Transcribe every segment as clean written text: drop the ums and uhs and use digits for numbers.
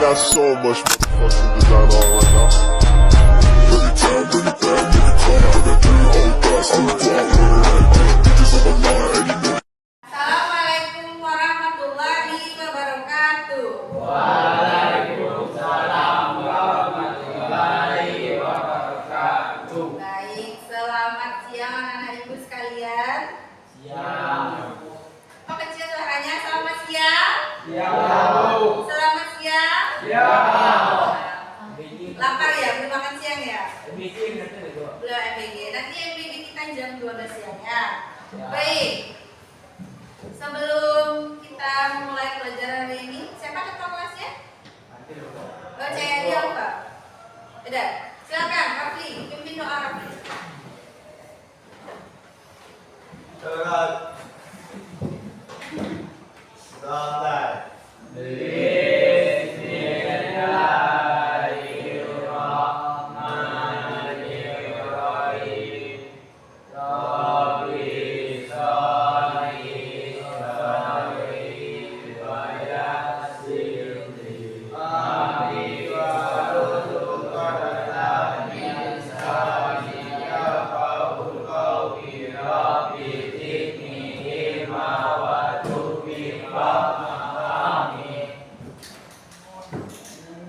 got so much motherfucking design on right now. Bring it down, bring it down, make it come out. I got 3 whole thoughts, I'm the guap with it right now. Bitches on my line, and you know. Assalamualaikum warahmatullahi wabarakatuh. Waalaikumsalam warahmatullahi wabarakatuh. Baik, selamat siang anak-anak ibu sekalian. Siang. Oh, kecil suaranya. Selamat siang. Siang. Selamat siang. Siang. Lapar ya? Belum makan siang ya? Bikin Belum MBG. Nanti MBG kita jam 12 siang ya. Baik. Sebelum kita mulai pelajaran hari ini, siapa ketua kelasnya? Oh, saya dia lupa. Udah, silakan Rafli, pimpin doa Rafli.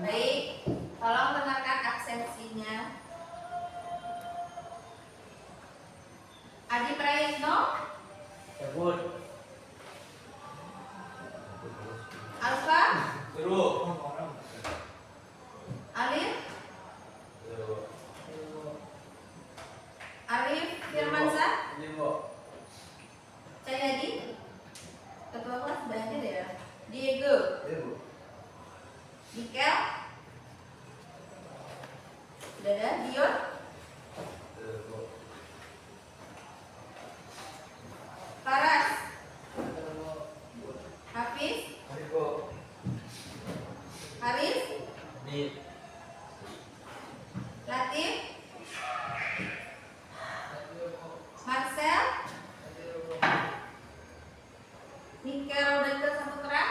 Baik, tolong dengarkan absensinya. Adi Prayitno, Sebut. Alfa, Suruh. Alif, Arif Firmansyah, Cahyadi, ketua kelas banyak deh ya. Diego, Mikel, udah ada, Dion, Faras, Hafiz, Haris, Latif, Marcel, Mikel Rodaka Saputra,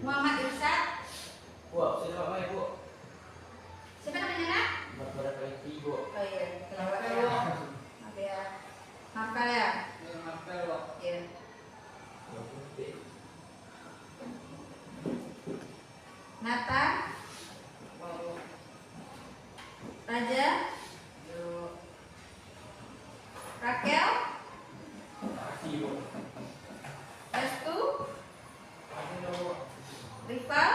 Muhammad Irsyad. Siapa namanya, Bu? Siapa namanya nak? Bu. Oh iya, kelewat ya. Maaf ya. Markel ya? Iya. Nathan, Raja, Rakel, Restu, Rival,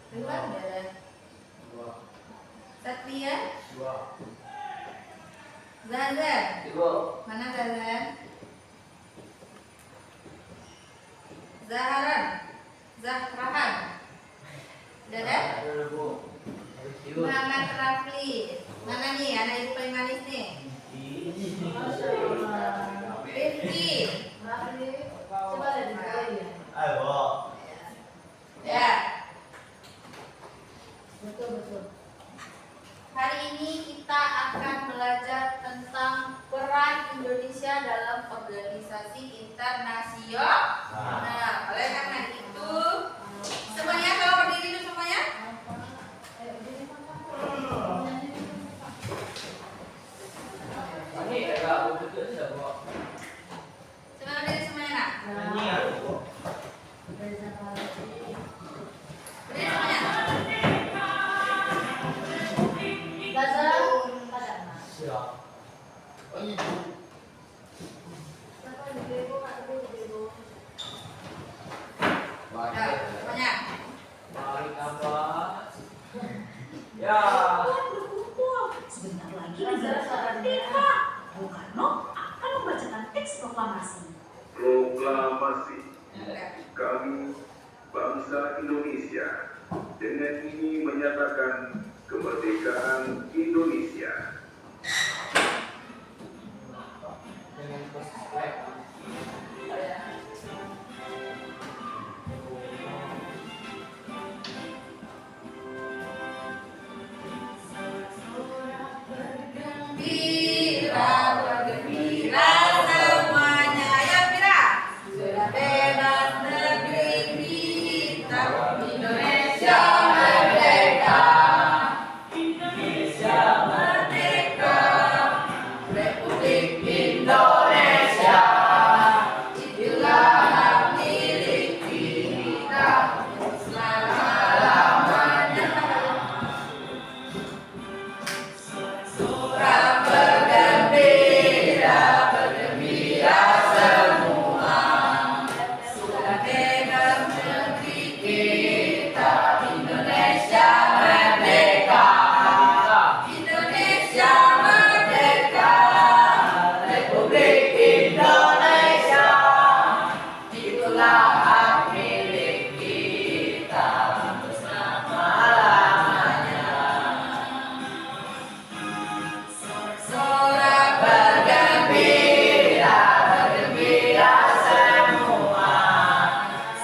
udah ada. Satria, Zazan, mana Zazan? Zaharan, Zahrahan, udah ada? Muhammad Rafli, mana nih anak ibu paling manis nih? Rifki, ya. Betul. Hari ini kita akan belajar tentang peran Indonesia dalam organisasi internasional. Nah, oleh karena itu, semuanya kalau berdiri dulu semuanya. Semua berdiri semuanya nak. Berdiri semuanya. Semuanya. Sebentar lagi negara merdeka. Bung Karno akan membacakan teks proklamasi. Proklamasi kami bangsa Indonesia dengan ini menyatakan kemerdekaan Indonesia. Bergembira semuanya, ya Bira. Sudah bebas Indonesia, itulah hak milik kita untuk selama-lamanya. Sorak bergembira, bergembira semua,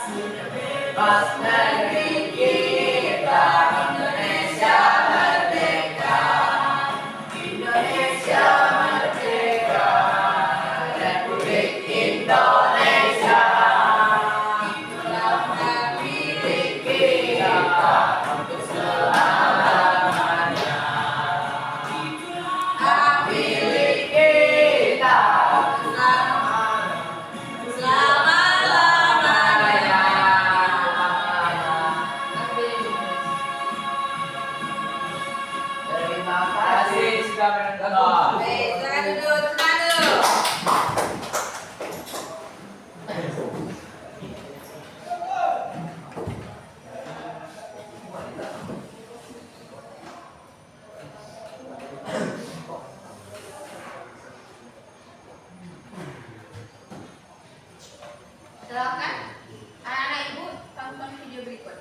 sudah bebas negeri kita, Indonesia merdeka, Indonesia merdeka, Republik Indonesia, itulah hak milik kita untuk selamanya. Hak milik kita untuk selama-lamanya. Terima kasih sudah menonton. Baik, silakan duduk, silakan duduk. Silakan anak-anak ibu tonton video berikut.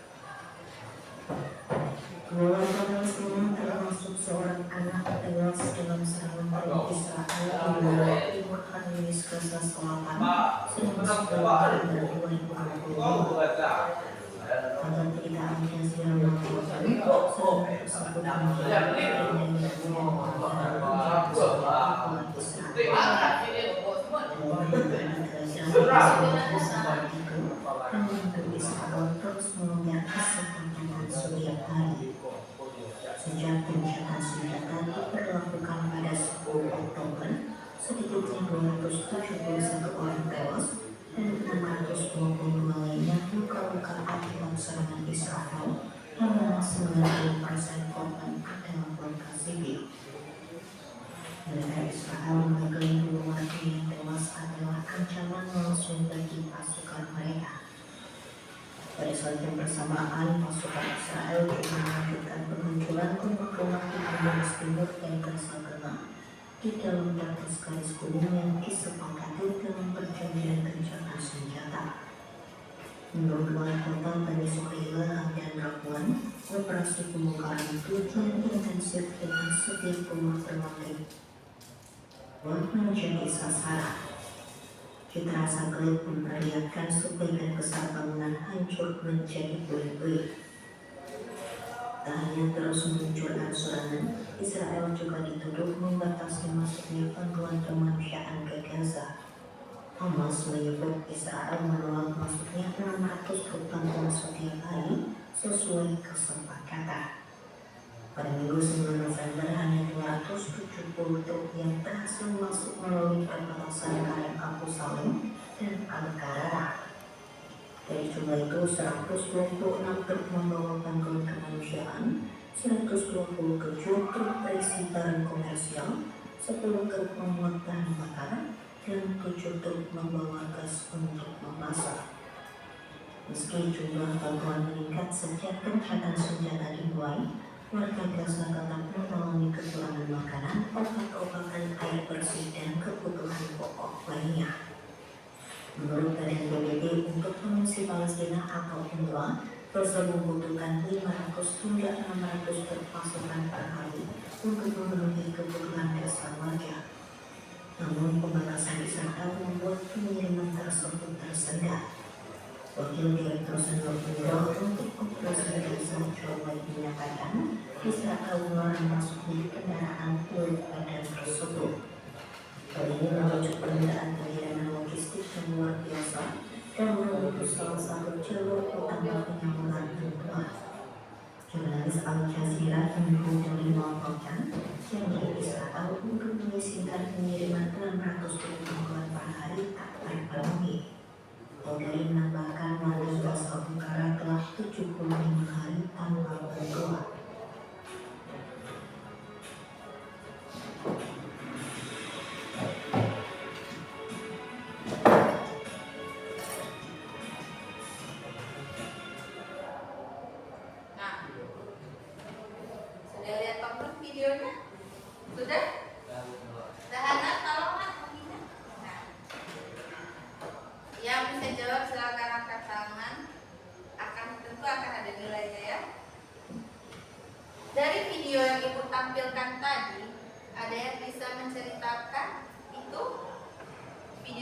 Keluarga Palestina termasuk seorang anak tewas dalam serangan dari Israel di wilayah timur Khan Yunis Gaza Selatan Senin 10 Oktober 2022. Pada berita Al Jazeera melaporkan serangan tersebut menjadi dari Israel terus melonjak kesepakatan setiap hari. Sejak gencatan senjata diberlakukan pada 10 Oktober, sedikitnya 271 orang tewas dan 622 lainnya luka-luka akibat serangan Israel, yang mana 90% korban adalah warga sipil. Militer Israel mengklaim warga yang tewas adalah ancaman langsung bagi pasukan mereka. Pada saat yang bersamaan, pasukan Israel juga melanjutkan peluncuran rumah-rumah di Gaza Timur dan Gaza Tengah di dalam batas garis gunung yang disepakati dalam perjanjian gencatan senjata. Menurut wali kota Bani Suhaila dan Rawan, operasi pembongkaran itu kian intensif dengan setiap rumah termakin menjadi sasaran. Citra satelit memperlihatkan sebagian besar bangunan hancur menjadi puing-puing. Tak hanya terus memunculkan serangan, Israel juga dituduh membatasi masuknya bantuan kemanusiaan ke Gaza. Hamas menyebut Israel menolak masuknya 600 truk bantuan setiap hari sesuai kesepakatan. Pada Minggu 9 November, hanya 270 truk yang berhasil masuk melalui perbatasan Karim Abu Salim dan Al-Qarara. Dari jumlah itu, 126 truk membawa bantuan kemanusiaan, 127 truk berisi barang komersial, 10 truk memuat bahan bakar, dan 7 truk membawa gas untuk memasak. Meski jumlah bantuan meningkat sejak gencatan senjata dimulai, warga Gaza tetap mengalami kekurangan makanan, obat-obatan, air bersih, dan kebutuhan pokok lainnya. Menurut Badan PBB, untuk pengungsi Palestina atau UNRWA, Gaza membutuhkan 500 hingga 600 truk pasukan per hari untuk memenuhi kebutuhan dasar warga. Namun pembatasan Israel membuat pengiriman tersebut tersendat. Wakil Direktur Senior UNRWA untuk Operasi Gaza Joe White menyatakan Israel melarang masuknya kendaraan milik badan tersebut. Hal ini merujuk permintaan pengiriman logistik yang luar biasa dan menutup salah satu jalur utama penyaluran bantuan. Jurnalis Al Jazeera Indra melaporkan janji Israel untuk mengizinkan pengiriman 600 truk bantuan per hari tak terpenuhi. Polri menambahkan warga Gaza Utara telah 75 hari tanpa bantuan.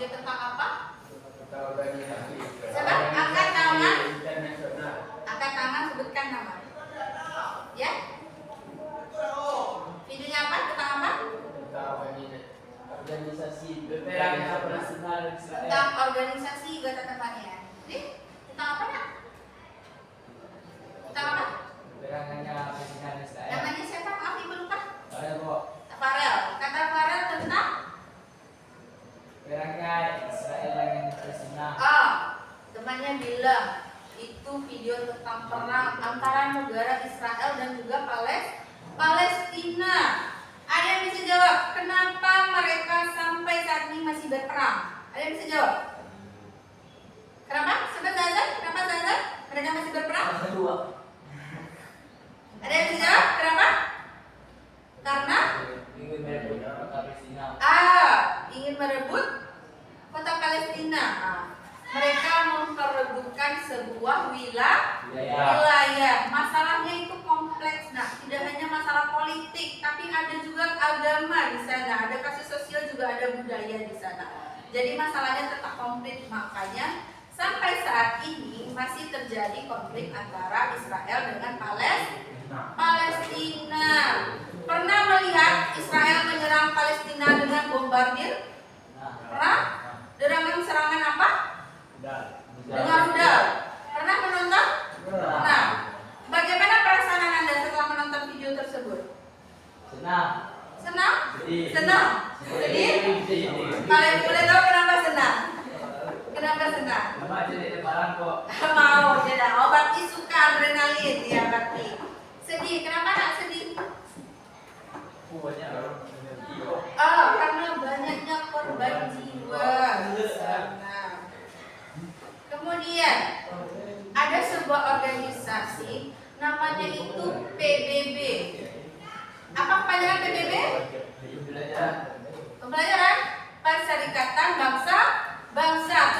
video tentang apa? Organisasi. Coba angkat tangan. Internasional. Angkat tangan, sebutkan nama. Ya? Videonya apa? Tentang apa? Organisasi Veteran Internasional Israel. Tentang organisasi gata temannya. Jadi, tentang apa nak? Tentang apa? Veterannya Internasional Israel. Namanya siapa? Maaf ibu lupa. Saya kok. Farel. Kata Farel tentang? Veterannya Israel yang internasional. Oh, temannya bilang itu video tentang perang antara negara Israel dan juga Palestina. Ada yang bisa jawab kenapa mereka sampai saat ini masih berperang? Ada yang bisa jawab? Kenapa? Sebut Zazan? Kenapa Zazan? Mereka masih berperang? Kedua. Ada yang bisa jawab? Kenapa? Karena Ingin merebut Palestina. ingin merebut kota Palestina. Mereka memperebutkan sebuah wilayah. Masalahnya itu kompleks. Nah, tidak hanya masalah politik, tapi ada juga agama di sana. Ada kasus sosial juga ada budaya di sana. Jadi masalahnya tetap konflik. Makanya sampai saat ini masih terjadi konflik antara Israel dengan Palestina. Pernah melihat Israel menyerang Palestina dengan bombardir? Pernah? Dengan serangan apa? Dengan rudal. Pernah menonton? Nah, bagaimana perasaan Anda setelah menonton video tersebut? Senang. Senang? Sedih. Senang? Sedih? Kalian boleh tahu kenapa senang? Kenapa senang? Mama jadi lebaran kok. Mau, jadi berarti suka adrenalin ya berarti. Sedih, kenapa nak sedih? Banyak orang. Karena banyaknya korban jiwa di sana. Kemudian ada sebuah organisasi namanya itu PBB. Apa kepanjangan PBB? Pembelajaran Perserikatan Bangsa.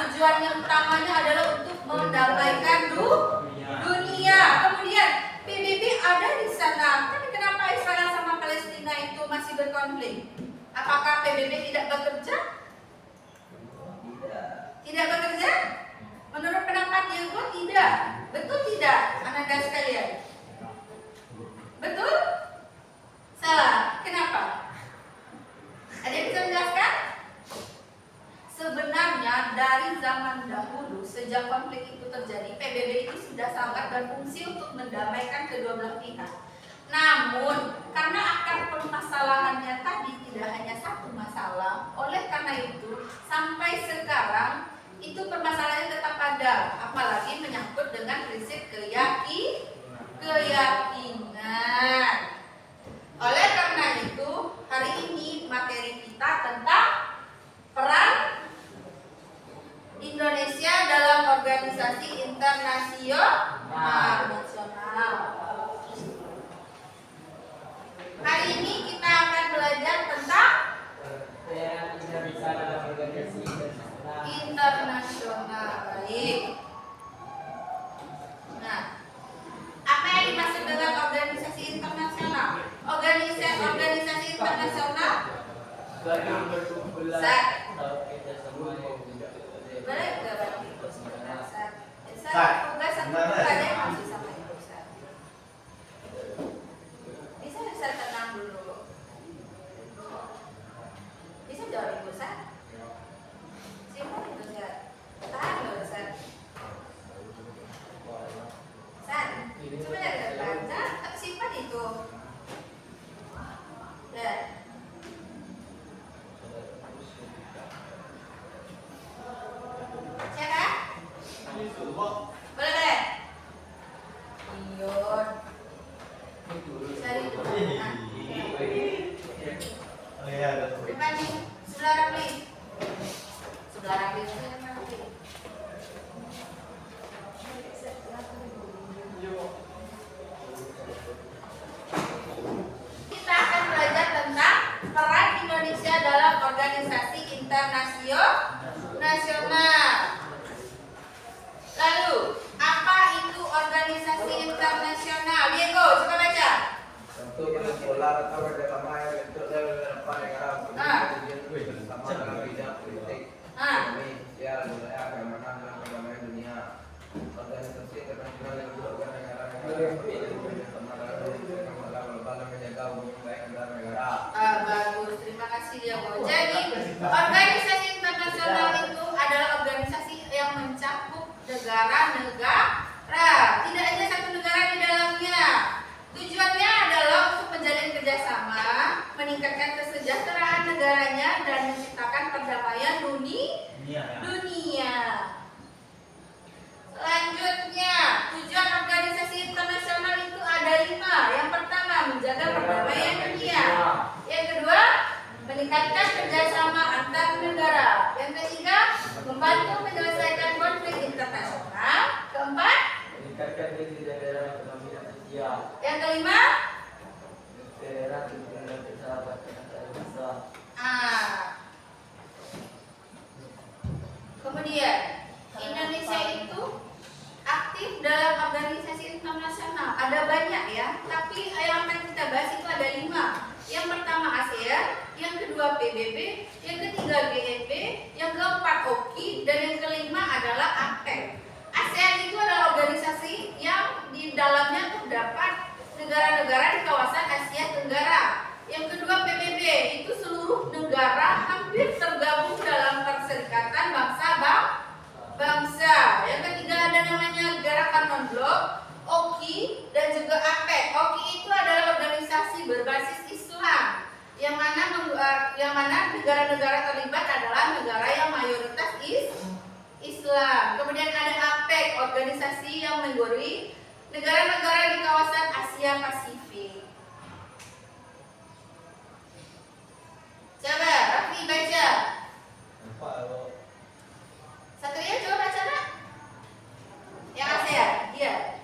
Tujuannya utamanya adalah untuk mendamaikan dunia. Kemudian PBB ada di sana. Tapi kenapa Israel sama Palestina itu masih berkonflik? Apakah PBB tidak bekerja? Tidak bekerja? Menurut pendapat Diego tidak. Betul tidak, anak-anak sekalian? Betul? Salah. Kenapa? Ada yang bisa menjelaskan? Sebenarnya dari zaman dahulu sejak konflik itu terjadi, PBB itu sudah sangat berfungsi untuk mendamaikan kedua belah pihak. Namun karena akar permasalahannya tadi tidak hanya satu masalah, oleh karena itu sampai sekarang itu permasalahannya tetap ada, apalagi menyangkut dengan prinsip keyakinan. Oleh karena itu hari ini materi kita tentang peran Indonesia dalam organisasi internasional. Hari ini kita akan belajar tentang internasional. Baik. Nah, apa yang dimaksud dengan organisasi internasional? Organisasi internasional. Boleh nggak berarti? Tugas satu aja masih sampai. negara-negara. Tidak hanya satu negara di dalamnya. Tujuannya adalah untuk menjalin kerjasama, meningkatkan kesejahteraan negaranya, dan menciptakan perdamaian dunia. Selanjutnya, tujuan organisasi internasional itu ada 5. Yang pertama, menjaga perdamaian dunia. Yang kedua, meningkatkan kerjasama antar negara. Yang ketiga, membantu menyelesaikan konflik internasional. Keempat, meningkatkan kesejahteraan ekonomi dan sosial. yang kelima, Daerah dan persahabatan antar bangsa. Kemudian Indonesia itu aktif dalam organisasi internasional. Ada banyak ya, tapi yang akan kita bahas itu ada 5. Yang pertama ASEAN, yang kedua PBB, yang ketiga GEP, yang keempat OKI, dan yang kelima adalah APEC. ASEAN itu adalah organisasi yang di dalamnya terdapat negara-negara di kawasan Asia Tenggara. Yang kedua PBB, itu seluruh negara hampir tergabung dalam Perserikatan Bangsa. Yang ketiga ada namanya Gerakan Non-Blok, OKI, dan juga APEC. OKI itu adalah organisasi berbasis Islam, yang mana negara-negara terlibat adalah negara yang mayoritas Islam. Kemudian ada APEC, organisasi yang meliputi negara-negara di kawasan Asia Pasifik. Coba Raffi baca. Satria coba baca nak. Yang ASEAN, iya.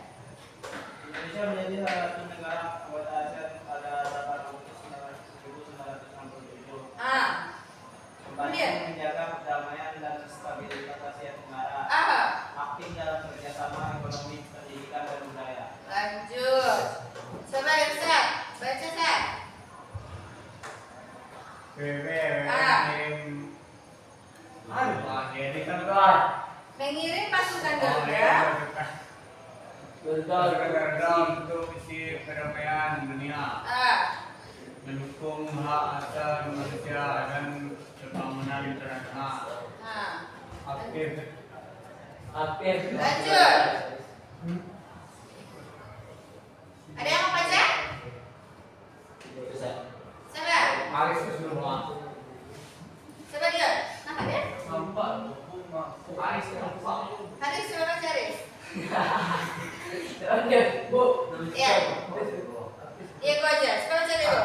Indonesia menjadi salah satu negara anggota ASEAN pada tahun 1967. Kemudian Menjaga perdamaian dan stabilitas Asia Tenggara. Aktif dalam kerjasama ekonomi, pendidikan, dan budaya. Lanjut. Coba Irsyad, baca Syad. Mengirim pasukan Garuda untuk misi perdamaian dunia, mendukung hak asasi manusia dan pembangunan internasional. Aktif. Lanjut. Ada yang mau baca? Coba. Coba dia. Nama dia? Haris, coba baca Haris. Iya. Diego aja. Coba baca Diego.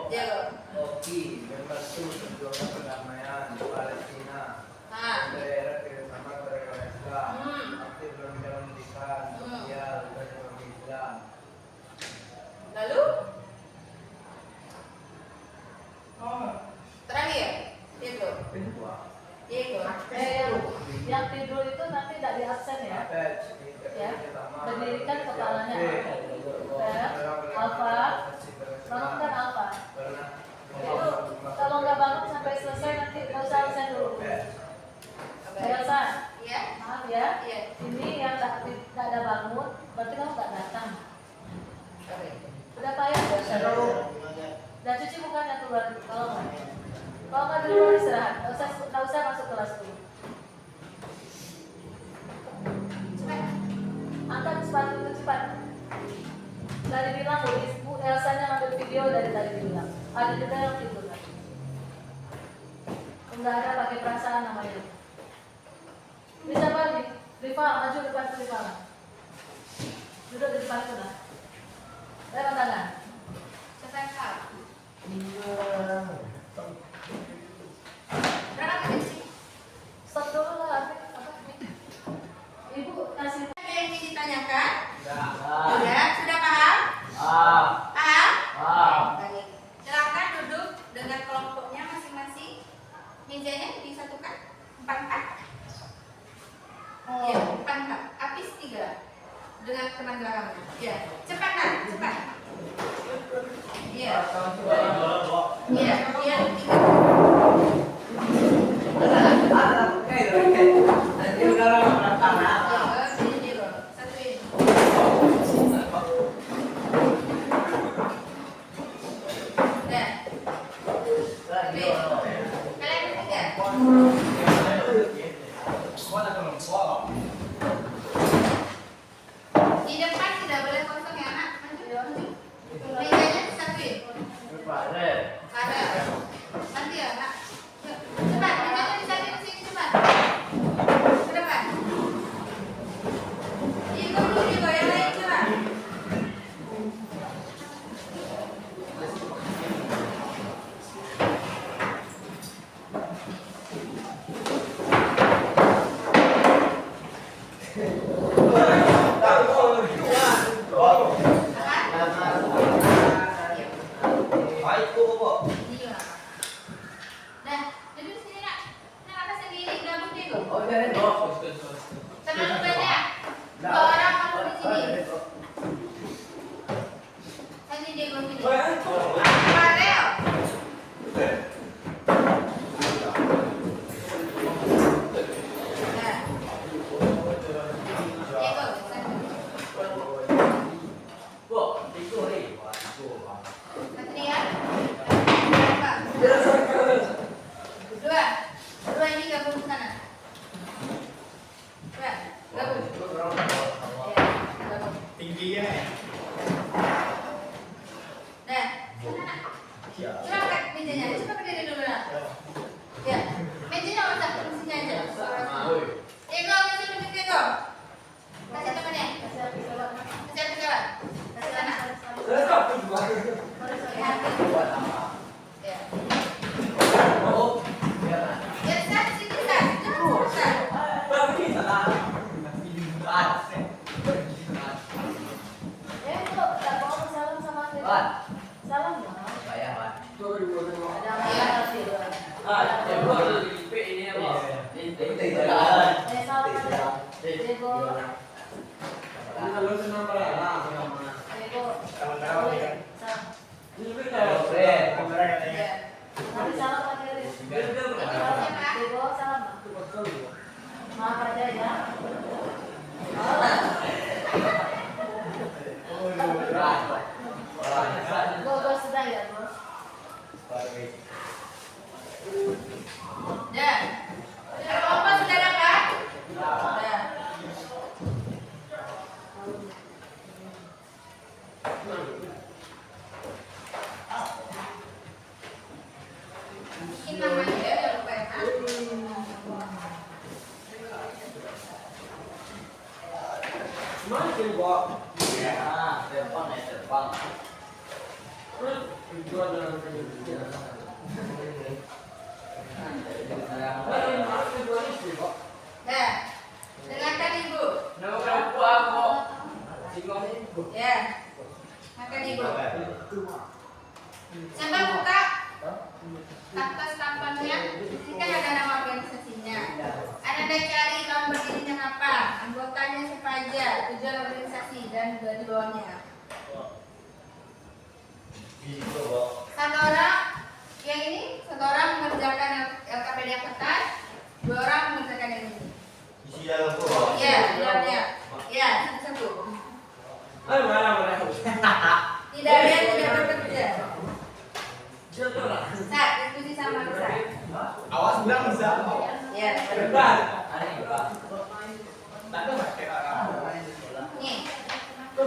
Diego. OKI membantu perjuangan perdamaian di Palestina. Daerah kerjasama beragama Islam. Aktif dalam bidang pendidikan, sosial, dan ekonomi Islam. Lalu? Terakhir, Diego. Yang tidur itu nanti tidak di absen ya. Ya, berdirikan kepalanya. Alfa, bangunkan Alfa. Itu kalau nggak bangun sampai selesai nanti nggak usah absen dulu. Elsa, Iya. maaf ya. Iya. Ini yang nggak ada bangun, berarti kamu nggak datang. Udah payah tuh. Dan cuci mukanya keluar kalau nggak dulu istirahat, nggak usah masuk kelas dulu. Angkat sepatu itu cepat. Dari bilang Bu Elsanya ngambil video dari tadi bilang. Ada juga yang tidur kan. Enggak ada pakai perasaan namanya. Bisa balik. Riva maju depan Riva. Duduk di depan sana. Lewat tangan. Cepat. Berapa menit sih? Stop dulu lah. Ibu kasih. Ada yang ingin ditanyakan? Sudah. Sudah paham? Paham? Baik. Silakan duduk dengan kelompoknya masing-masing. Mejanya disatukan 4-4. Iya, 4-4. Apis 3 dengan teman belakangnya. Iya, cepat kan? Cepat. Iya. Iya, iya 3. Kalian bertiga. Diego. Oh, dari bawah. Sama lukanya. 2 orang kamu di sini. Sini Diego sini. Parel. Nah. Diego, Satria. Dua ini gabung ke sana. Gabung. Ya, gabung. Tingginya. Nah, sana. Coba angkat mejanya, coba berdiri dulu nak. Ya, mejanya masak kursinya aja. Diego, kasih tunjuk Diego. Kasih temannya. Kasih pesawat. Kasih anak. Ya. Ya, Sat, situ Sat. Jangan Sat. Salam sama Anda. Salam dong. Maaf aja ya. Bos sudah ya, Bos. Dah. Sudah kompas saudara kan? Dah. Mungkin namanya ya, jangan lupa ya. Dah. Dengarkan Ibu. Ya. Makan Ibu. Coba buka kertas tampannya. Ini kan ada nama organisasinya. Anda cari tahun berdirinya apa, anggotanya siapa aja, tujuan organisasi dan di bawahnya. Satu orang yang ini, satu orang mengerjakan LKPD yang kertas, 2 orang mengerjakan yang ini. Ya, ya, ya, satu-satu. Tidak ada yang tidak bekerja. Sat, diskusi sama Sat. Awas bilang bisa. Ya, Benar. nih. Itu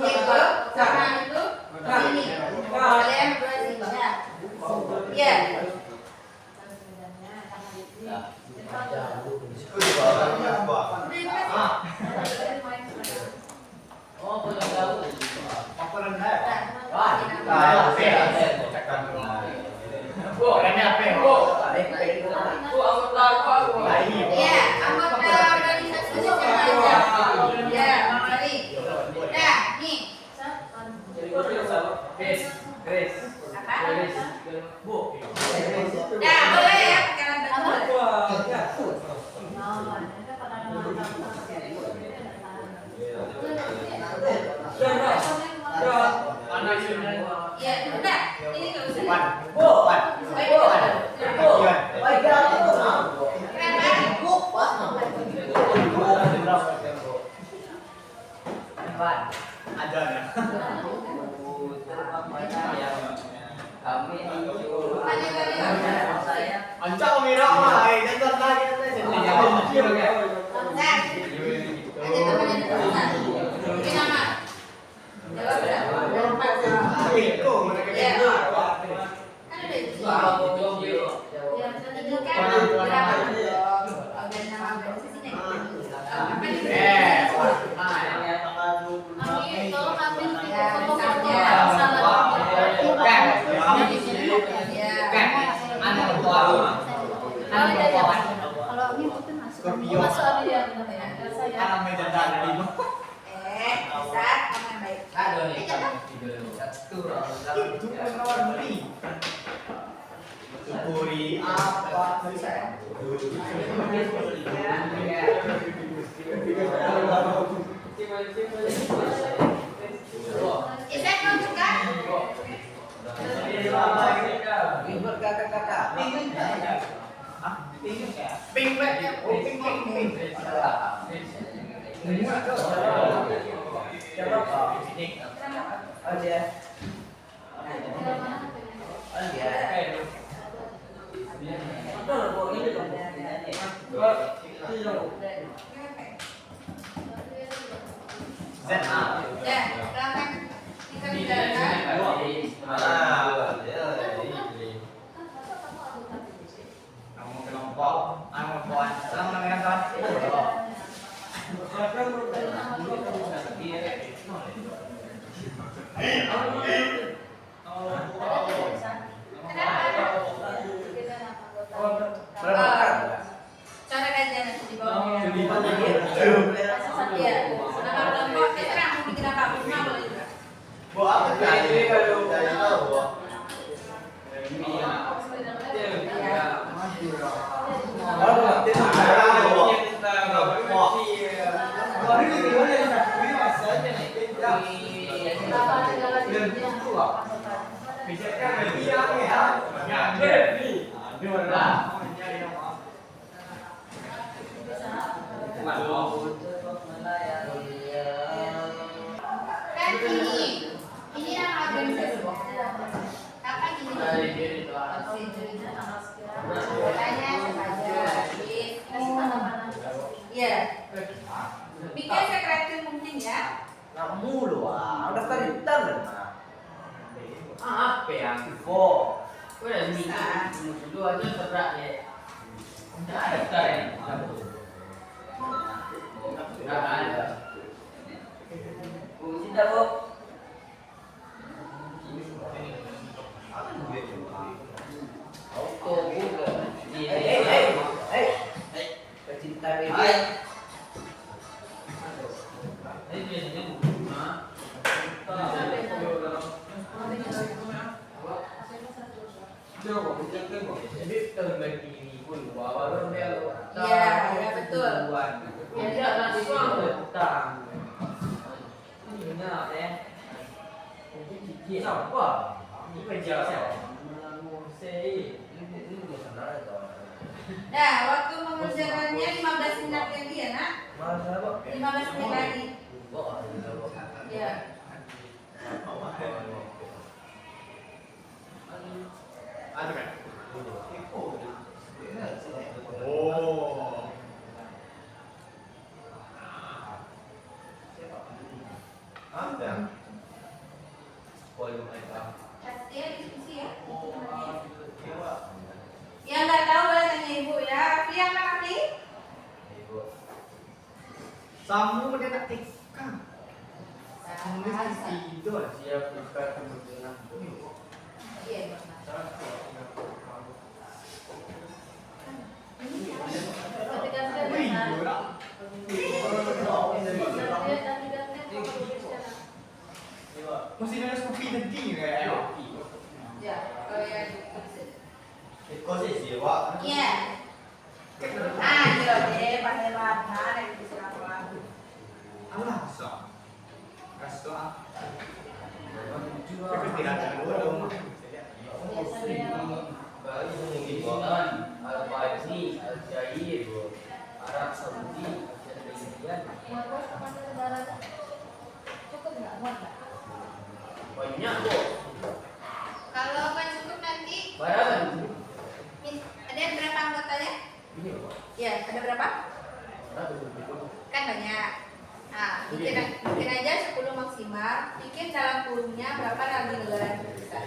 sama itu sini. Kalian berdua sini ya. Iya. Iya, anggota organisasi siapa aja. Ya, mari. Nah, nih. Apa? Nah, boleh ya, pakai betul. Ya, udah. Ini nggak usah. Ancak mira mah, jangan lagi nanti. Nah, ada temannya di sana. Ini nama. Jawab berapa? Berapa? Itu mereka Ya. itu. Kan ada di sini. Ya, ini kan berapa dong? Dan nama organisasinya. Apa di sini? Ambil, tolong ambil Ya, foto-fotonya. misalnya. Salah. Kalau ini mungkin masuk. Masuk ambil ya, benar ya. Saya. Anak meja dari lima. Bisa, aman baik. Itu penawar beli. Puri apa? Isek mau juga? Ya, silakan. Kita bicarakan. Cara kajian nanti di bawahnya. Iya. Nama kelompok terserah mau bikin apa pun boleh juga. Kan ini nama organisasi. Kapan ini? Tanya saja. Iya. Bikin sekretir mungkin ya. Udah tadi tahu apa yang info? Udah dulu aja terberat ya. Enggak ada sekarang. Enggak ada. Cinta bu. Auto buka. Pecinta baby. Iya, betul. Nah, waktu mengerjakannya 15 menit lagi ya, Nak? 15 menit lagi. Ya. Kasih diskusi ya. Yang nggak tahu boleh tanya ibu ya. Rafli apa Rafli? Samu dia tak tikam. Nulis itu siap buka kemudian. Iya. Masih ada kopi tadi kayak. Ya, kalau yang Kok iya. Ah, iya deh, pakai warna dan bisa apa? Kalau nggak cukup nanti, ada berapa anggotanya? Ya, ada berapa? Kan banyak. Nah, bikin aja 10 maksimal. Bikin dalam kurungnya berapa nanti negara yang terbesar.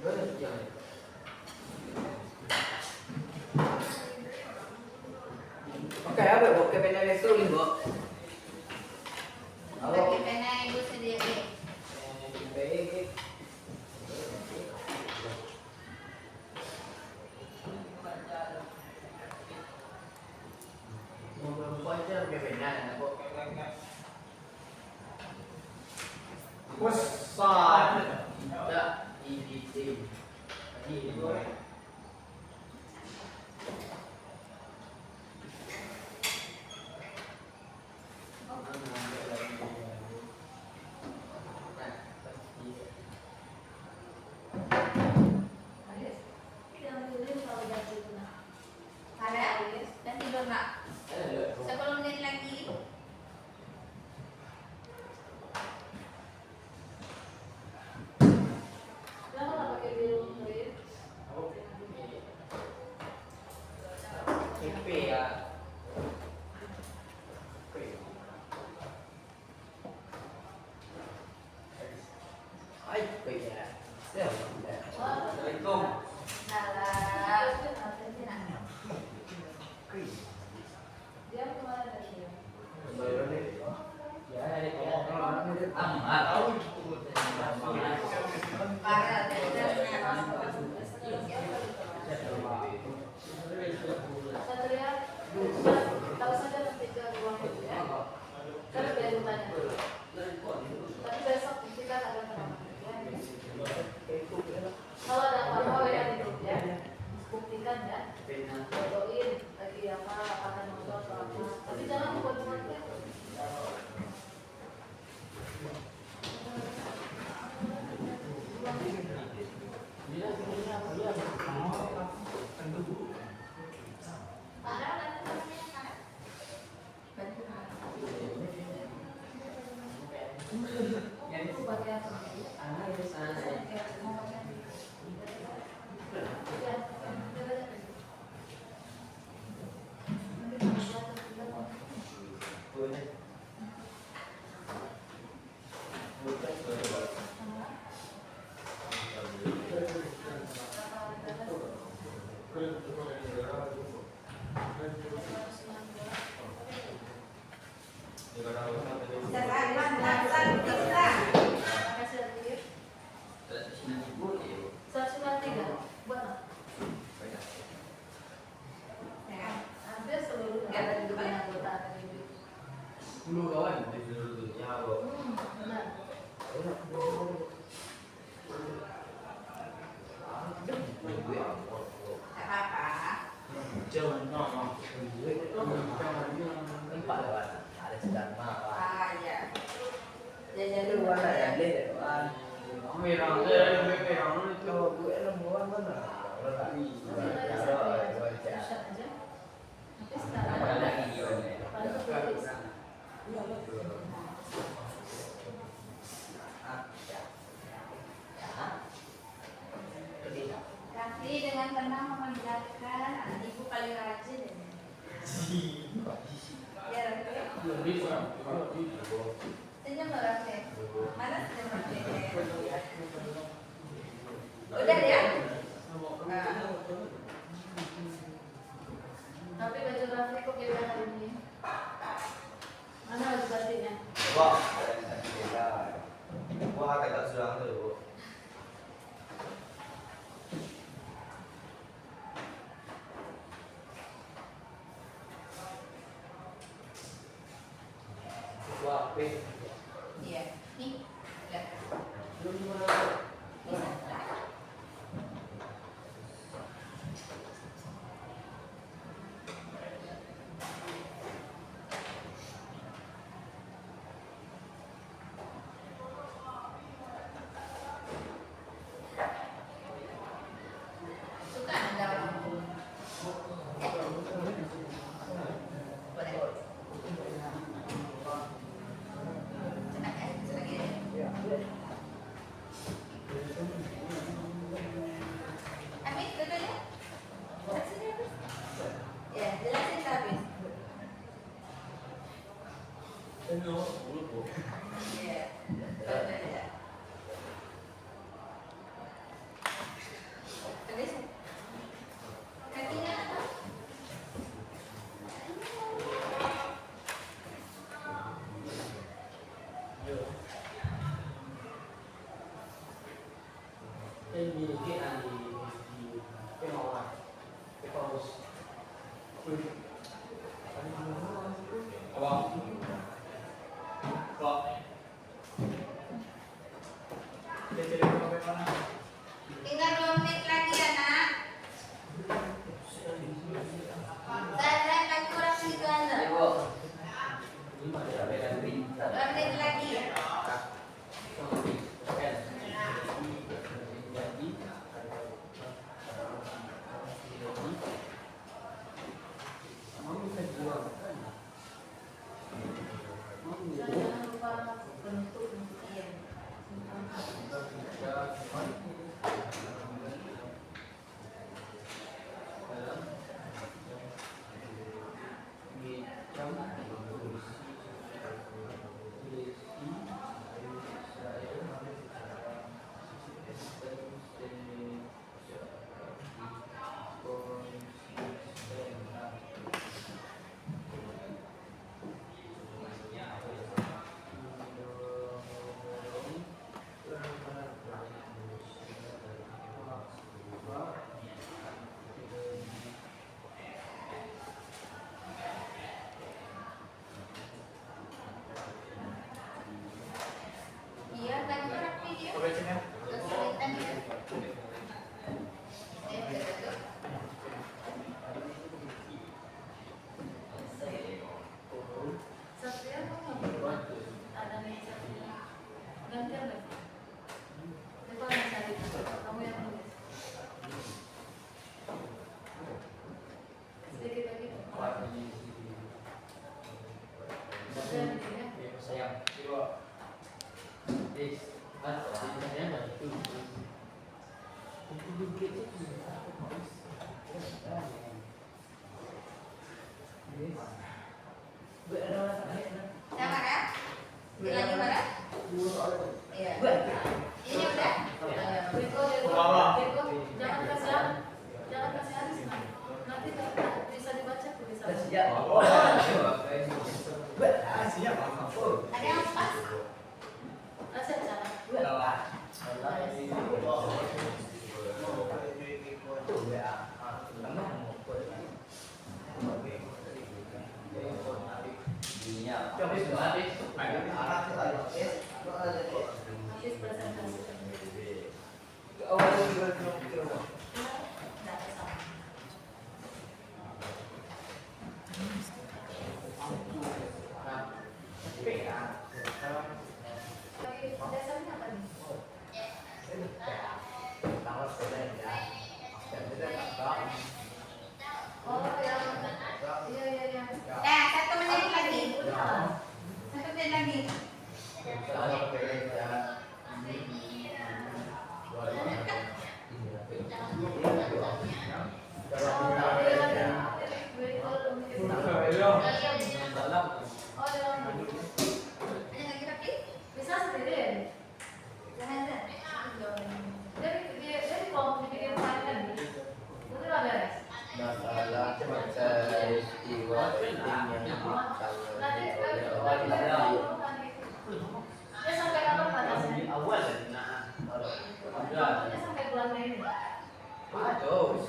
Oke, apa bu? Ke pena restoran bu? Pakai pena ibu sendiri. Baik. Ngobrol aja ke pena bu. Besar. Tidak editing. Ini bu. Yang pilih kalau ganti itu nah. Ada? Dan tidur nak. 10 menit lagi. Kenapa nggak pakai biru Rin? IP ya. Ay, ya. Assalamualaikum. Salah. Dia kemana dari dia? Ya, amat. Parah dan Satria, tahu saja nanti ke ruang guru ya. Karena biar bertanya dulu. Tapi besok kita ada penampilan ya. Kalau ada apa-apa ya di grup ya, buktikan ya. Fotoin lagi apa, akan motor atau apa. Tapi jangan buat-buat ya. Itu pakai apa? Ya, makasih Adit. 193 buat apa? Hampir seluruh negara juga yang anggota AKBP. Benar. apa? Jangan ngomong. Tempat lewat. Ada sedang marah. Ah ya. Jajan Itu dulu. mana ya? Lihat kan. Merah itu. Kalau gue lembuan mana? Shot aja. Tapi sekarang paling tulis. Rafli dengan tenang mengerjakan anak ibu paling rajin. Ya Rafli. Senyum nggak Rafli? Mana senyum Rafli? Udah ya? Nah. Tapi baju Rafli kok beda hari ini? Mana baju batiknya? Wah, wah kata sudah tuh bu. Wah, Iya. Nih. Lihat. belum Bisa. Suka anda orang? Boleh. Tinggal 2 menit lagi ya nak. Dan kan kurang itu anda. 2 menit lagi. Jangan lupa bentuk iya. Iya kan kurang video. Kesulitan ya. Satria kamu nggak berubah? Ada nih Satria. Gantian deh. Coba yang cari kamu yang nulis. Sedikit lagi. Satria bikin ya. Sama kan? Lagi mana? Iya. Ini udah? Riko, jangan kasihan nanti bisa dibaca tulisannya. Ada yang pas? Asyik cara. Habis presentasi. Nggak sama. Lagi dasarnya apa nih? Oh yang iya. Nah, 1 menit lagi. 1 menit lagi. Oh, dalam Ada lagi tapi? bisa sendiri. Jangan ada. Dari kelompok dibikin file lagi. Itu udah beres. Masalah peristiwa penting yang Nanti ditangani dia sampai kapan batasnya? di awal Dia sampai bulan Mei ini. aduh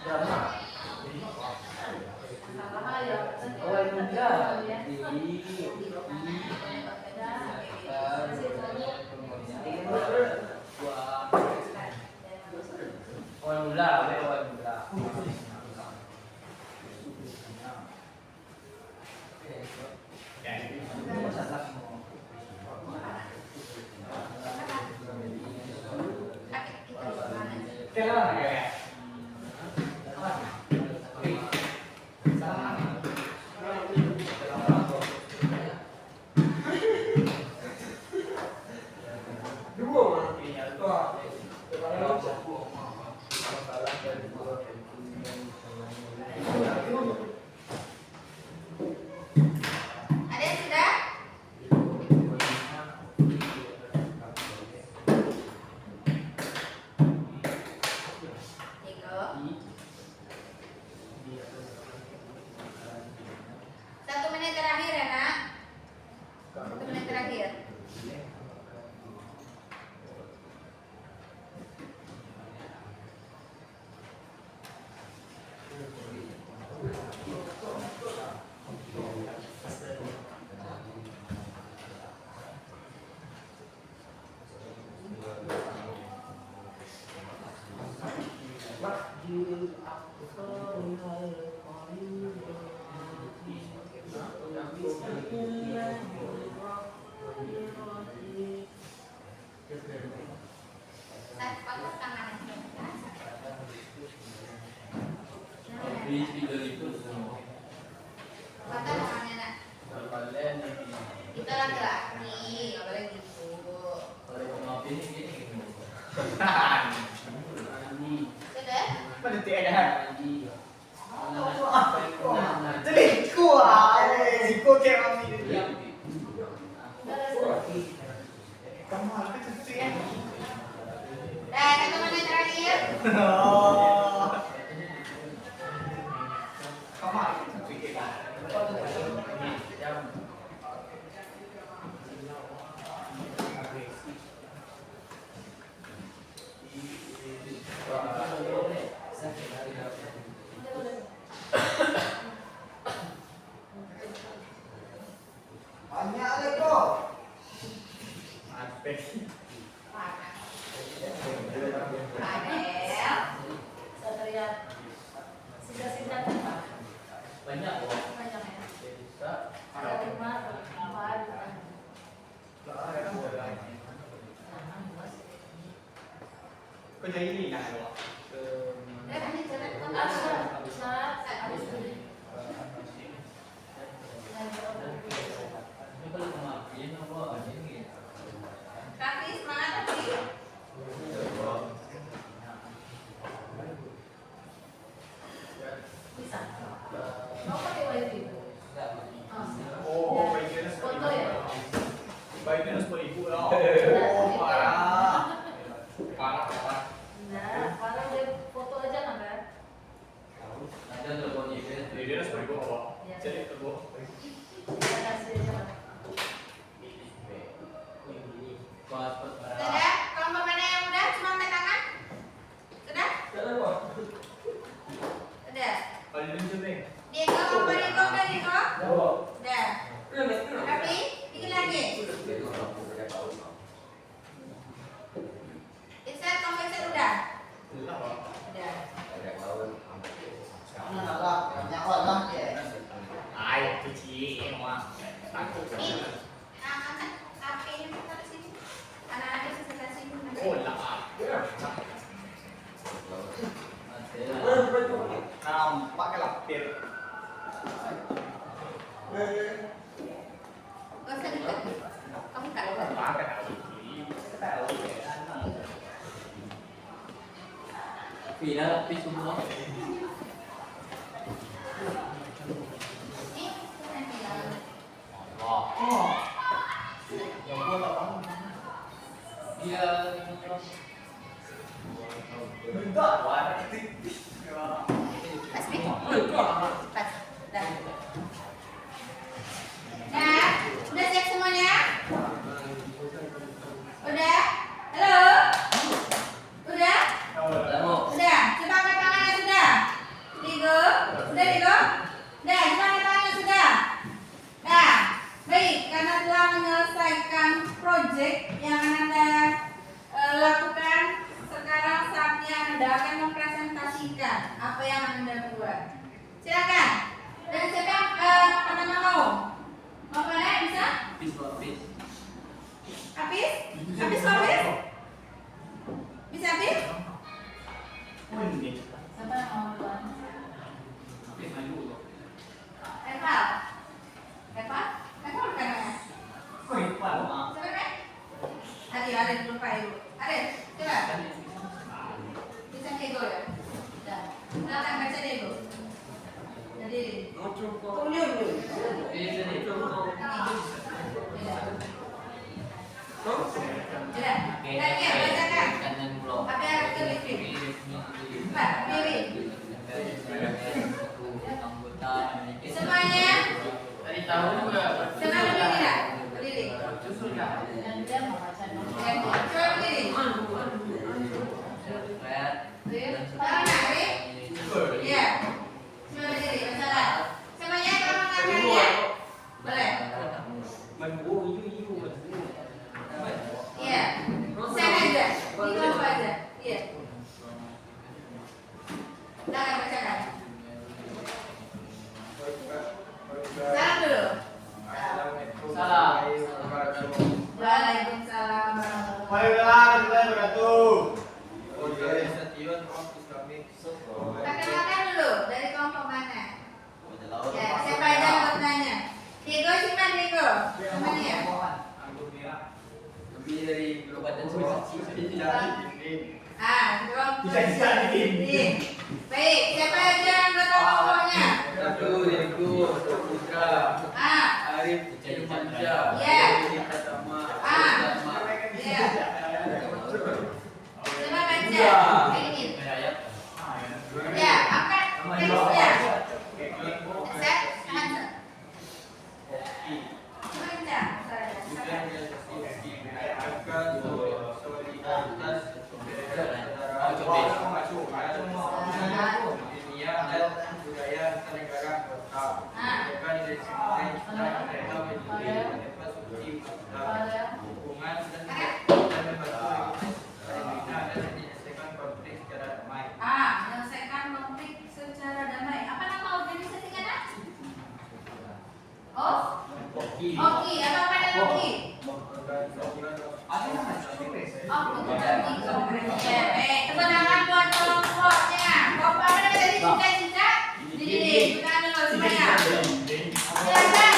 drama Nah, ya. Nanti awal muda ya. awal mula Ada yang sudah? Tiga. 1 menit terakhir ya nak. 1 menit terakhir. Patah tangannya. Patah tangannya nak. Kita laki-laki, nggak boleh gitu. Sudah? Pada tiada. Jadi kuah, kau kayak mami dia. Kamu harus cuci ya. Dan kata mana yang terakhir? Kamu harus cuci ya. Banyak lagi kok. Adel. Satria. Singkat-singkat apa? Banyak kok. Banyak ya. Ada 5, 4, kau jadi ini nak lo. Ini jalan kemana? habis ini. Kaki semangat kaki. Bisa. Mau pakai wifi? Oh, baiknya Foto ya? baiknya 10.000 lah. Oh, parah. Parah. Nah, kalau dia foto aja nggak kan? Dia 10.000 apa? Jadi terbuk. Kita kasih aja. Sudah? Kelompok mana yang udah? Cuma angkat tangan? Sudah? Sudah. Kalau ini penting. Diego, kelompok Diego udah Diego? Udah. Tapi, bikin lagi. Iset, kelompok Iset udah? Udah. Ai, cuci semua. Ini, anak-anak, api ini kita ke sini. Anak-anak di sebelah sini. Oh, lah. Nampak ke lapir. Gak usah dekat. Kamu tak dekat. Pakai tahu. Pila lapis semua. Ini, nanti lah. Oh. Yang gua tak tahu. Dia Enggak, warna itu. Pas, Pi. Pas. Dah. Nah, udah siap semuanya? Udah? Halo? Udah? Udah. Coba angkat tangannya sudah. Diego? Sudah Diego? Udah, coba angkat tangannya sudah. Nah, baik. Karena telah menyelesaikan project yang Anda lakukan, sekarang saatnya Anda akan mempresentasikan apa yang Anda buat. Silakan. Dan siapa yang mau? Mau mana bisa? lapis. Habis? Habis habis? Bisa habis? Ini. Siapa yang mau duluan? Lapis maju. Eva? Eva? Eva bukan ya? Kau lupa doang. Siapa kan? Ada lupa ibu. Ada, coba. Bisa Diego ya? Dah. Silakan baca Diego. Jadi, Sudah. Lagi bacakan. Apa yang kita bikin? Pak, Front Islamic. Perkenalkan dulu dari kelompok mana? Ya, siapa aja yang bertanya? Diego, siapa Diego? Namanya? Anggur merah. Lebih dari Kabupaten Sulawesi. Kelompok dinding. Baik, siapa aja anggota kelompoknya? Satu, Diego, Putra, Arif, Irmansyah, Ya. Pratama, Ya. Coba baca. Ini. Ya, angkat teksnya. Set, answer. Coba baca. Menyelesaikan konflik secara damai. Apa nama organisasinya, Nak? Oh? Oki. Apa pada Oki? Ya, baik. Tepuk tangan buat kelompoknya. Kelompok apa namanya tadi? Cinta-cinta? Dinding. Bukan dulu semuanya. Silakan.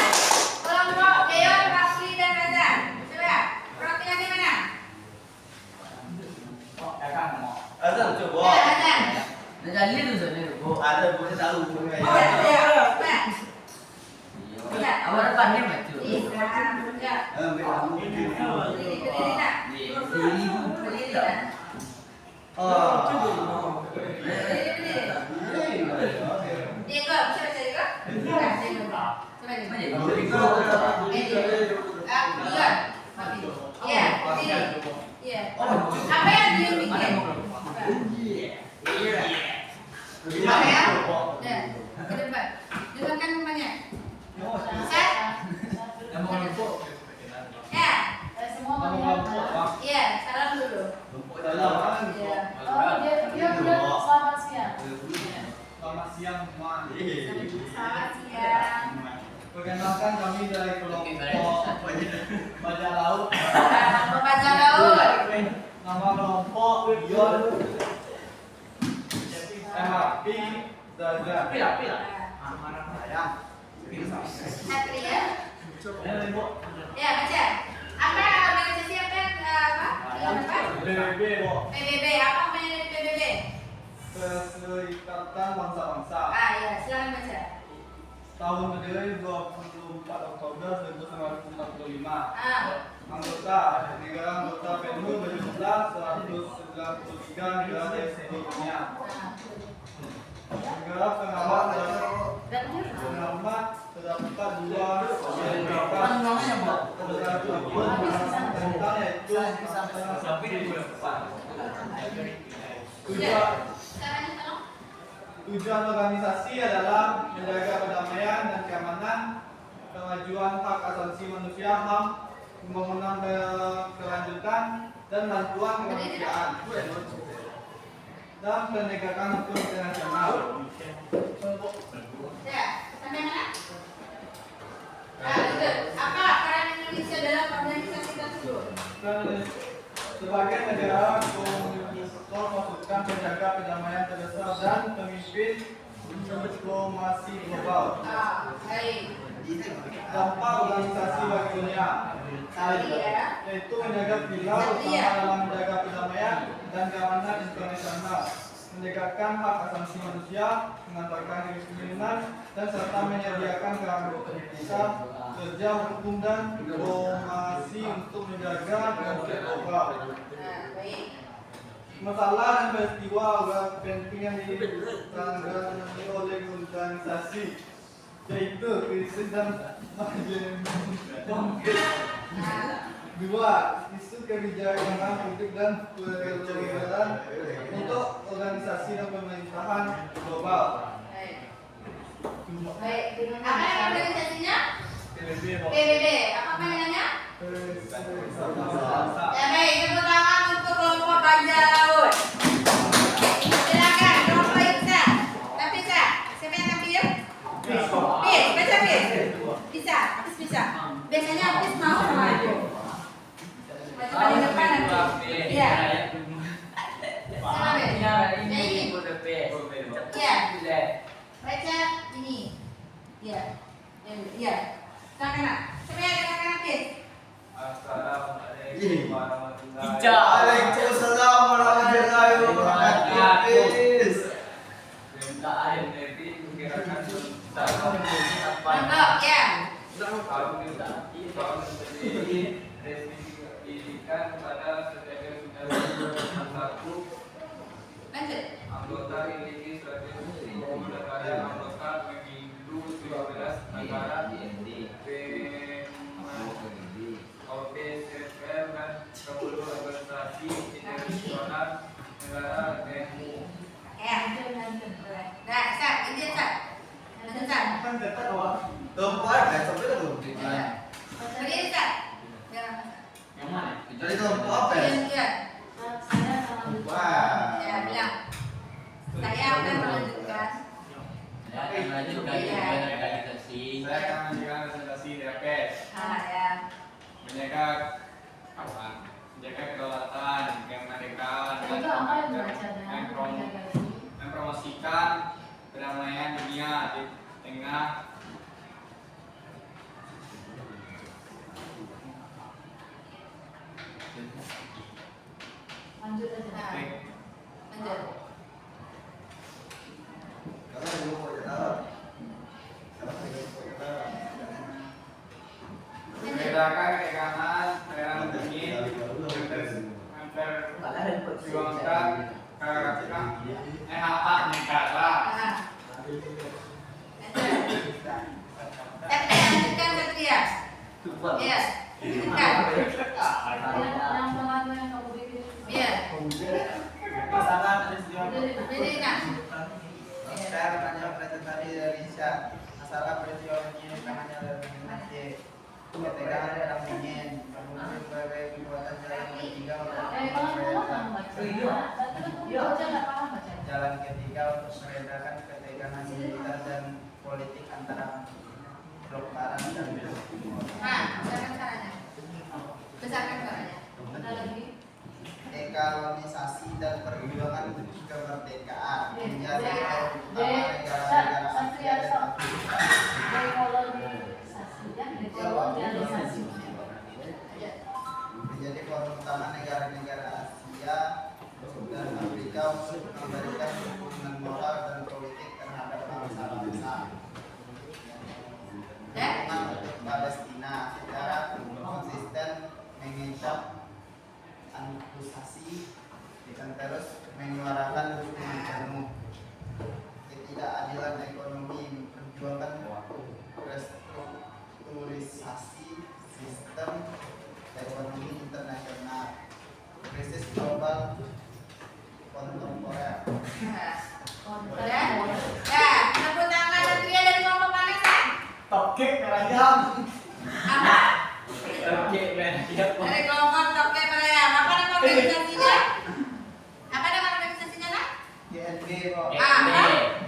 Kelompok Deon, Rafli, dan Razan. Coba. Perwakilan di mana? Azam coba. Ya, Razan. Jadi itu sendiri. Ada boleh tahu. Ya. Awal depannya maju. Bisa. Ya. Berdiri, Nak. Berdiri, Nak. Diego, bisa baca Diego? Coba Diego. Iya, berdiri. Iya. Apa yang dia bikin? Apa ya? Ya, ke depan. Dengarkan namanya. Set. Ya. Semua mendengar. Iya, salam dulu. Iya. Oh, dia selamat siang. Selamat siang semua. Selamat siang. Perkenalkan kami dari kelompok Bajak Laut. Bapak Laut. Nama kelompok Yon MRP Zaza. Amanah sayang. Satria. Ya, baca. Apa organisasi apa? PBB, Bu. PBB. Apa namanya dari PBB? Perserikatan Bangsa-Bangsa. Ya, silakan baca. Tahun berdiri 24 Oktober 1945. Anggota negara anggota PNU berjumlah 193 negara di seluruh dunia. Negara pengawal terdapat dua Amerika Negara Jepun tentang yaitu tujuan organisasi adalah menjaga perdamaian dan keamanan, kemajuan hak asasi manusia, HAM, pembangunan berkelanjutan, dan bantuan kemanusiaan, dan penegakan hukum internasional. Ya, sampai mana? Lanjut. Apa peran Indonesia dalam organisasi tersebut? Sebagai negara komunitor pasukan penjaga perdamaian terbesar dan pemimpin diplomasi global. Baik. Dampak organisasi bagi dunia yaitu menjaga pilar utama dalam menjaga perdamaian dan keamanan internasional, menegakkan hak asasi manusia, mengantarkan kedisiplinan, dan serta menyediakan kerangka kerja hukum dan diplomasi untuk menjaga konflik global. Baik. Masalah dan peristiwa penting yang ditangani oleh organisasi yaitu krisis dan konflik. Dua, isu kebijakan publik dan keterlibatan untuk organisasi dan pemerintahan global. Baik. Apa yang organisasinya? PBB. PBB. Apa namanya? Ya, baik. Tepuk tangan untuk kelompok Bajak Laut. Silakan kelompok Iksa. Tapi Iksa, siapa yang tampil? Pis, baca Pis. Bisa. Biasanya Pis mau sama aku. Maju paling depan nanti. Iya. Silakan. Mantap ya. Pendidikan kepada setiap satu Lanjut. anggota legislatif negara anggota pemilu 12 negara OPCPR dan 10 organisasi internasional negara TNI. Ya. Nah, Sat, ini Sat. Lanjut Sat. Kan kata doang. Tempat kan sampai itu belum. Berdiri Sat. Jangan. Yang mana? Jadi tempat apa ya? Iya. Saya sama Wah. Ya, bilang. Saya akan melanjutkan. Saya akan melanjutkan organisasi. Saya akan menjaga presentasi DPS. Ya. Menjaga apa? Menjaga kedaulatan, kemerdekaan, itu apa yang belajar dengan mempromosikan perdamaian dunia di tengah lanjut aja. Nah, lanjut. Karena dulu mau tahu. membedakan ketegangan dalam dingin memperjuangkan kemerdekaan hak negara. Nah. Lanjutkan Satria. Iya. Lanjutkan. Yang pengalaman yang kamu bikin. Iya. Pasangan presiden. Jadi nah. Saya bertanya presentasi dari Indonesia. Masalah presiden ini tangannya dari ketegangan dalam dingin, kemudian sebagai kekuatan jalan ketiga untuk jalan ketiga untuk meredakan ketegangan militer dan politik antara blok barat dan blok timur. Nah, besarkan suaranya. Besarkan suaranya. Ada lagi. Dekolonisasi dan perjuangan kemerdekaan menjadi utama Dekolonisasi menjadi forum utama negara-negara Asia dan Afrika untuk memberikan dukungan moral dan politik terhadap bangsa-bangsa. Dukungan untuk Palestina secara konsisten mengecap akusasi dan terus menyuarakan dukungan penuh. Ketidakadilan ekonomi memperjuangkan restrukturisasi sistem ekonomi internasional, krisis global kontemporer. Udah? Ya, tepuk tangan Satria dari kelompok mana, Sat? Tokek merayam. Apa? Oke, Dari kelompok Toke Merayam. Apa nama organisasinya? Apa nama organisasinya, Nak? GNB kok.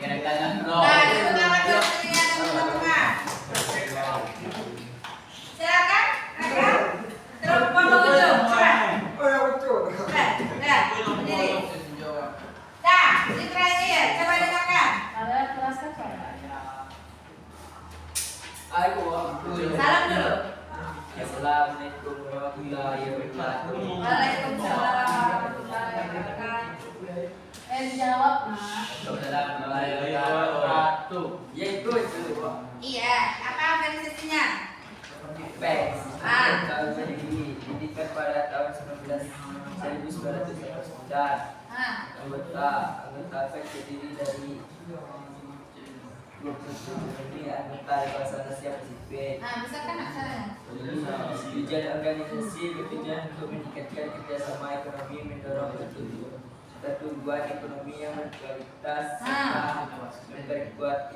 Gerakan Nol. Nah, tepuk tangan dulu Satria dan teman-teman. Silakan, Raka. Terus kelompok ujung. Coba. Dah, berdiri. Dah, di terakhir. Coba dengarkan. Kalian jelaskan soalnya. Salam dulu. Assalamualaikum warahmatullahi wabarakatuh. Waalaikumsalam warahmatullahi wabarakatuh. Dijawab, Nak. Assalamualaikum wabarakatuh. Ya itu. Iya, apa organisasinya? PES. Ah. Tahun sendiri didirikan pada tahun 1909. Anggota PES terdiri dari 27 ini anggota Lepas Asia Pasifik. Nah, bisa kan acaranya? Tujuan organisasi bertujuan untuk meningkatkan kerjasama ekonomi, mendorong pertumbuhan ekonomi yang berkualitas, serta memperkuat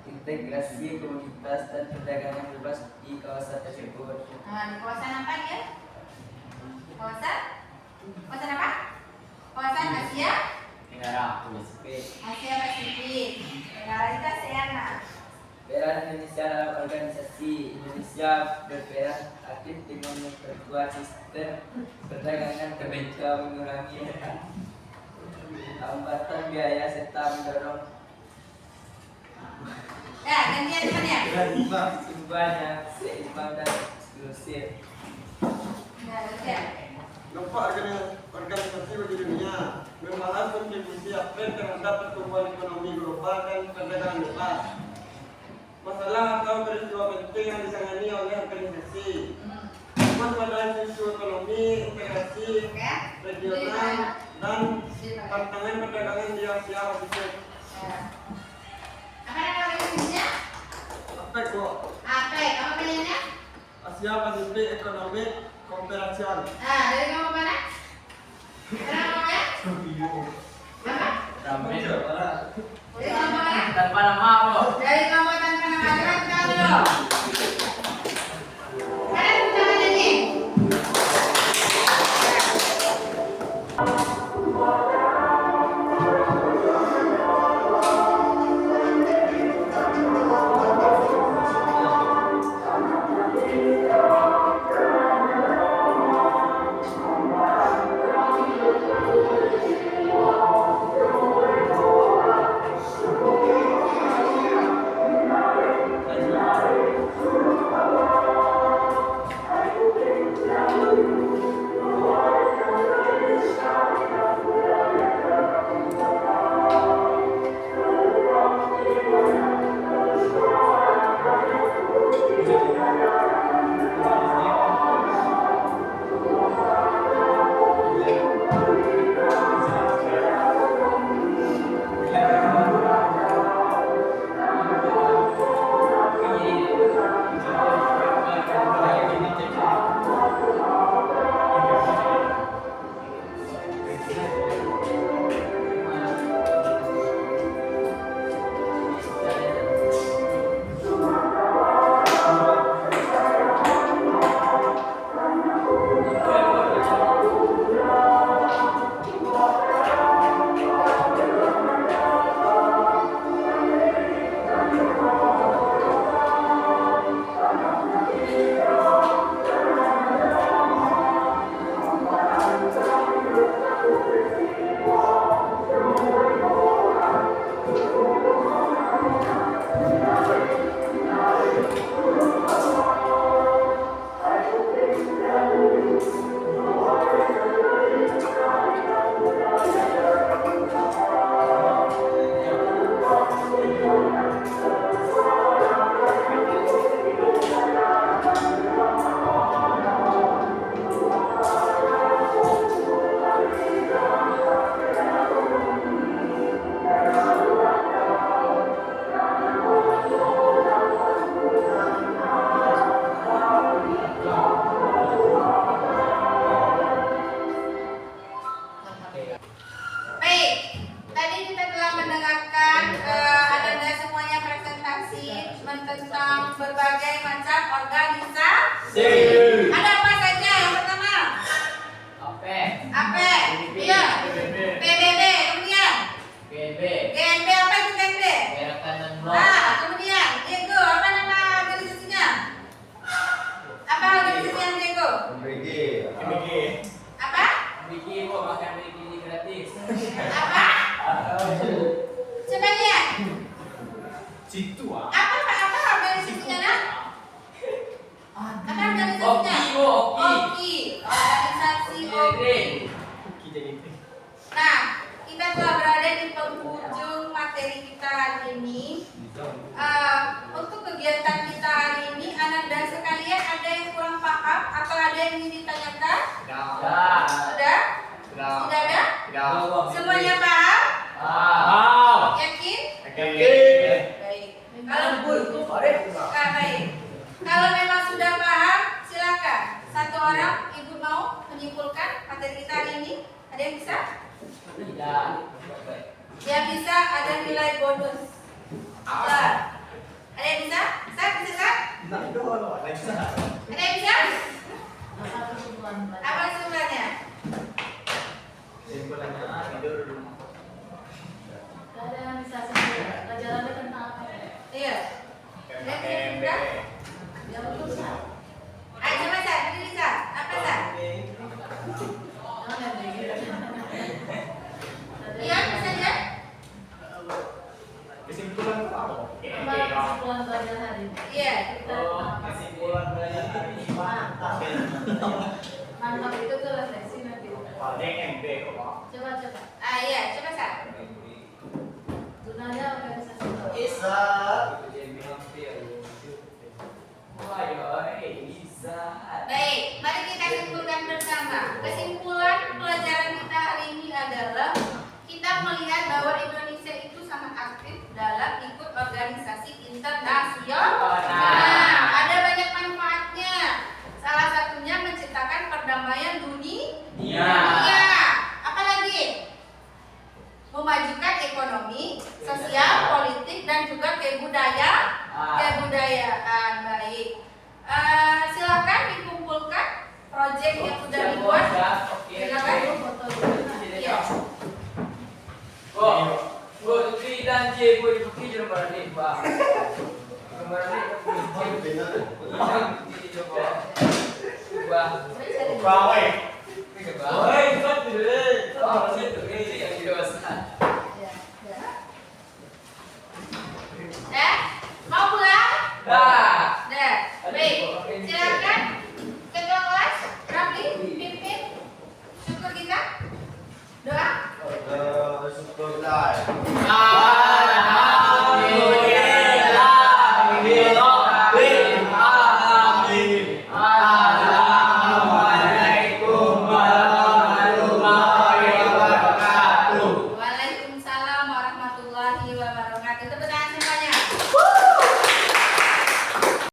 integrasi komunitas dan perdagangan bebas di kawasan tersebut. Nah, di kawasan apa ya? Kawasan apa? Kawasan Asia? Negara Pasifik. Asia Pasifik. Negara itu ASEAN, Nak. Peran Indonesia dalam organisasi Indonesia berperan aktif dengan memperkuat sistem perdagangan terbuka, mengurangi hambatan biaya serta mendorong Ya, gantian temannya. pertumbuhan yang seimbang dan eksklusif. Ya, gantian. Nampak organisasi bagi dunia memang terhadap pertumbuhan ekonomi global dan perdagangan bebas. Masalah atau peristiwa penting yang ditangani oleh organisasi. Waspadai isu ekonomi, integrasi regional, dan tantangan perdagangan di Asia Pasifik. Apa nama organisasinya? APEC, Bu. APEC, apa namanya? Asia Pasifik Economic Cooperation. Dari kamu mana? Mana namanya? Apa? Dari kamu mana? Tanpa nama, Bu. Dari kamu tanpa nama gerak dulu. Mana tunjangan ini? tentang berbagai macam organisasi. Ada apa saja? Yang pertama, APEC, iya, PBB, kemudian GNB, apa itu GNB? Kemudian Diego, apa nama organisasinya? Apa organisasi yang Diego? Apa? Apa? Coba lihat. Apa organisasinya, nak? Apa organisasinya? Oki. Organisasi Oki. Nah, kita telah berada di penghujung materi kita hari ini. Untuk kegiatan kita hari ini, anak dan sekalian, ada yang kurang paham atau ada yang ingin ditanyakan? Sudah? Tidak ada? Semuanya paham? Yakin? Baik. Kalau memang sudah paham, silakan. Satu orang, ibu mau menyimpulkan materi kita hari ini? Ada yang bisa? Yang bisa ada nilai bonus. Ada yang bisa? Bisa? Ada yang bisa? Apa kesimpulannya? Ada yang bisa pelajarannya tentang apa? Iya. Yang betul sah. Ayo coba Sar, berdiri Sar. Apa Sar? Jangan yang begitu. Iya, bisa ya? Kesimpulan apa? Kesimpulan belajar hari ini. Iya. Mantap itu tuh refleksi nanti. Coba. melihat bahwa Indonesia itu sangat aktif dalam ikut organisasi internasional. Nah, ada banyak manfaatnya. Salah satunya menciptakan perdamaian dunia. Apalagi? Memajukan ekonomi, sosial, politik, dan juga kebudayaan. Baik. Silakan dikumpulkan proyek yang sudah dibuat. Silakan. Iya. Dan C boleh pergi je lembaran ni, Pak. Lembaran ni Mau pulang? dah. Baik. Silakan ketua kelas, Rafli, pimpin syukur kita. Doa. Waalaikumsalam warahmatullahi wabarakatuh. Tepuk tangan